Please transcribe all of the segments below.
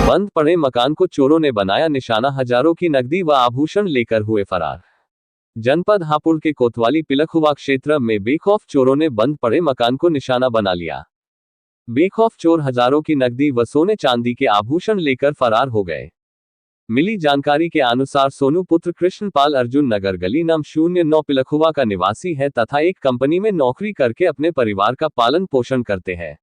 बंद पड़े मकान को चोरों ने बनाया निशाना, हजारों की नकदी व आभूषण लेकर हुए फरार। जनपद हापुड़ के कोतवाली पिलखुवा क्षेत्र में बेखौफ चोरों ने बंद पड़े मकान को निशाना बना लिया। बेखौफ चोर हजारों की नकदी व सोने चांदी के आभूषण लेकर फरार हो गए। मिली जानकारी के अनुसार सोनू पुत्र कृष्णपाल अर्जुन नगर गली नंबर 09 पिलखुवा का निवासी है तथा एक कंपनी में नौकरी करके अपने परिवार का पालन पोषण करते हैं।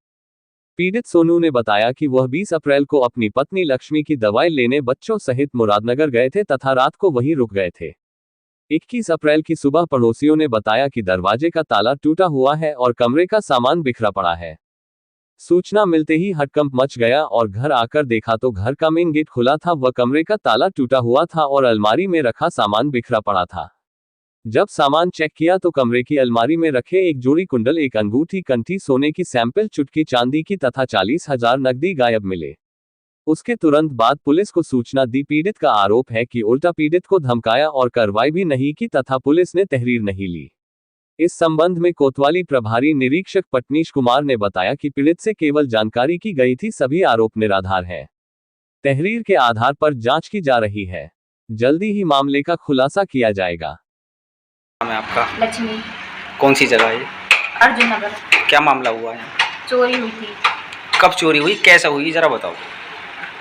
पीड़ित सोनू ने बताया कि वह 20 अप्रैल को अपनी पत्नी लक्ष्मी की दवाई लेने बच्चों सहित मुरादनगर गए थे तथा रात को वहीं रुक गए थे। 21 अप्रैल की सुबह पड़ोसियों ने बताया कि दरवाजे का ताला टूटा हुआ है और कमरे का सामान बिखरा पड़ा है। सूचना मिलते ही हड़कंप मच गया और घर आकर देखा तो घर का मेन गेट खुला था व कमरे का ताला टूटा हुआ था और अलमारी में रखा सामान बिखरा पड़ा था। जब सामान चेक किया तो कमरे की अलमारी में रखे एक जोड़ी कुंडल, एक अंगूठी, कंठी, सोने की सैंपल, चुटकी चांदी की तथा 40,000 नकदी गायब मिले। उसके तुरंत बाद पुलिस को सूचना दी। पीड़ित का आरोप है कि उल्टा पीड़ित को धमकाया और कार्रवाई भी नहीं की तथा पुलिस ने तहरीर नहीं ली। इस संबंध में कोतवाली प्रभारी निरीक्षक पटनीश कुमार ने बताया कि पीड़ित से केवल जानकारी की गई थी, सभी आरोप निराधार हैं। तहरीर के आधार पर जांच की जा रही है, जल्दी ही मामले का खुलासा किया जाएगा। है आपका? लक्ष्मी। कौन सी जगह है? अर्जुन नगर। क्या मामला हुआ है? चोरी हुई थी। कब चोरी हुई, कैसा हुई, जरा बताओ।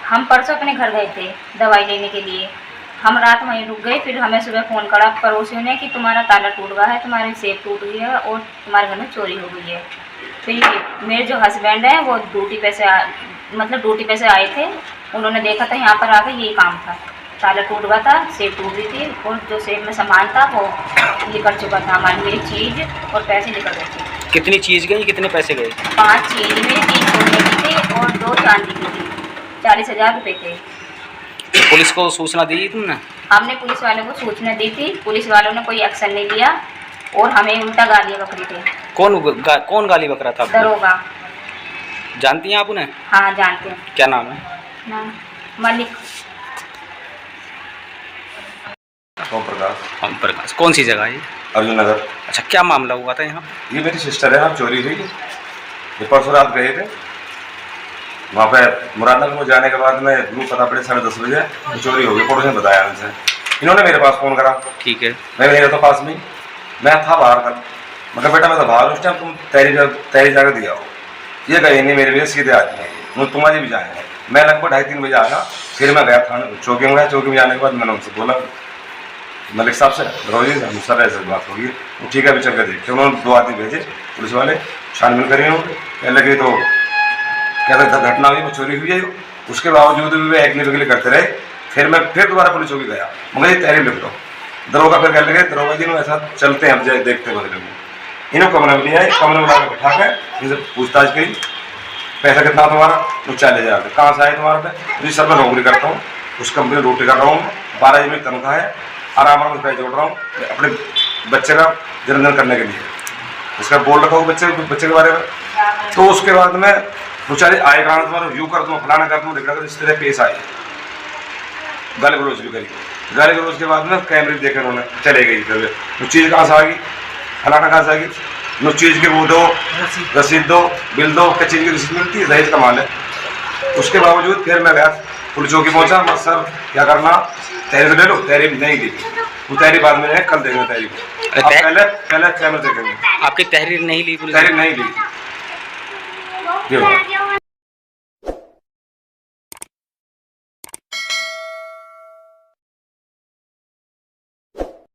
हम परसों अपने घर गए थे दवाई लेने के लिए। हम रात वहीं रुक गए, फिर हमें सुबह फ़ोन करा पड़ोसियों ने कि तुम्हारा ताला टूट गया है, तुम्हारी सेफ टूट गई है और तुम्हारे घर में चोरी हो गई है। फिर मेरे जो हस्बैंड है वो ड्यूटी पे से आए थे। उन्होंने देखा था यहाँ पर आकर ये काम था, ताला टूट गया था, सेफ टूट गई थी और जो सेफ में सामान था वो निकल चुका था। हमारी मेरी चीज़ और पैसे निकल गए थे। कितनी चीज़ गई, कितने पैसे गए? 5 चीज़ में, 3 सोने की थी और 2 चांदी की थी। 40,000 रुपये थे। पुलिस को सूचना दी तुमने? हमने पुलिस वालों को सूचना दी थी, पुलिस वालों ने कोई एक्शन नहीं लिया और हमें उल्टा गालियाँ बकरी थे। कौन गाली बक रहा था? दरोगा। जानती हैं आप उन्हें? हाँ जानते हैं। क्या नाम है? नाम मलिक। ओम प्रकाश। ओम प्रकाश। कौन सी जगह है? अर्जुन नगर। अच्छा, क्या मामला हुआ था यहाँ? ये मेरी सिस्टर है, यहाँ चोरी हुई। ये परसों रात गए थे वहाँ पे मुरादनगर में। जाने के बाद में रूम पता पड़े 10:30 बजे तो चोरी हो गई। पड़ोसी ने बताया उनसे, इन्होंने मेरे पास फ़ोन करा। ठीक है। मैं नहीं रहता पास में, मैं था बाहर कल। मगर बेटा मैं तो बाहर, उस टाइम तुम तैयारी जाकर दिया हो। ये गए नहीं, मेरे भैया सीधे आदमी है, तुम्हारे भी जाएंगे। मैं लगभग 2:30-3 बजे आया, फिर मैं गया थाना चौकी में गया। चौकी में जाने के बाद मैंने उनसे बोला मलिक साहब से, रोजी से सर ऐसे बात होगी। वो ठीक है अभी चल कर देखते। उन्होंने 2 आदमी भेजे पुलिस वाले, छानबीन करी उन्होंने। कहने लगे तो कहते घटना हुई, वो चोरी हुई है। उसके बावजूद भी वे एकली बिगली करते रहे। फिर मैं दोबारा पुलिस चौकी गया, मगर ये तहरीर लिख दो। दरोगा फिर कहने लगे, दरोगा जी ने ऐसा चलते हैं, अब जाए देखते हैं बदले में। इन्होंने कमरे में लिया, कमरे में लाकर बैठा कर इनसे पूछताछ करी। पैसा कितना तुम्हारा? तो 40,000। कहाँ से आए तुम्हारे पे? जी सर मैं नौकरी करता हूँ, उस कंपनी में रोटी कर रहा हूँ, 12 में तनख्वाह है, आराम से पैसे जोड़ रहा हूँ अपने बच्चे का जन्मदिन करने के लिए। इसका बोल रखा हूँ बच्चे के बारे में। तो उसके बाद में बेचारे आए कहाँ, तुम्हारा व्यू कर दूँ, फलाना कर दूँ, लिखा कर, इस तरह पेश आए। गाली गलौज भी करी। गाली गलौज के बाद में कैमरे देखे उन्होंने, चले गई। फिर वो चीज़ कहाँ से आ गई, फलाना कहाँ से आ गई, नो चीज़ के वो दो, रसीद दो, बिल दो, क्या चीज़ की रसीद मिलती है, दहेज का माल है। उसके बावजूद फिर मैं गया पुलिस चौकी पहुँचा। मैं सर क्या करना, तहरीर ले लो। तहरीर नहीं दी, वो तहरीर बाद में कल देंगे। तहरीर पहले कैमरे देखेंगे। आपकी तहरीर नहीं ली पुलिस? तहरीर नहीं ली।